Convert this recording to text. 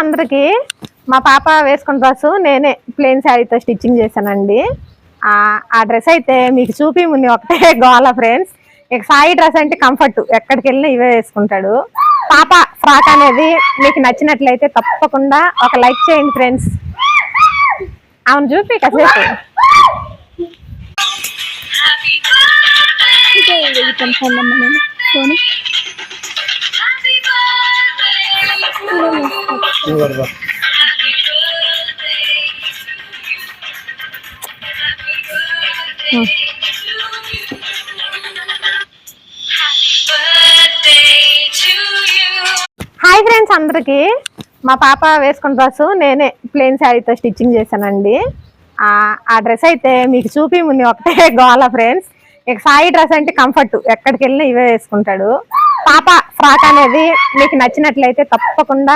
అందరికి మా పాప వేసుకున్న డ్రెస్ నేనే ప్లెయిన్ శారీతో స్టిచ్చింగ్ చేశానండి. ఆ డ్రెస్ అయితే మీకు చూపి ముందు ఒకటే గోల ఫ్రెండ్స్. ఇక సాయి డ్రెస్ అంటే కంఫర్ట్, ఎక్కడికి వెళ్ళినా ఇవే వేసుకుంటాడు. పాప ఫ్రాక్ అనేది మీకు నచ్చినట్లయితే తప్పకుండా ఒక లైక్ చేయండి ఫ్రెండ్స్. అవును చూపి కాసేపు. హాయ్ ఫ్రెండ్స్ అందరికి మా పాప వేసుకున్న డ్రెస్ నేనే ప్లెయిన్ శారీతో స్టిచ్చింగ్ చేశానండి. ఆ డ్రెస్ అయితే మీకు చూపి ముందు ఒకటే గోల ఫ్రెండ్స్. ఇక సాయి డ్రెస్ అంటే కంఫర్ట్, ఎక్కడికి వెళ్ళినా ఇవే వేసుకుంటాడు. పాప ఫ్రాక్ అనేది మీకు నచ్చినట్లయితే తప్పకుండా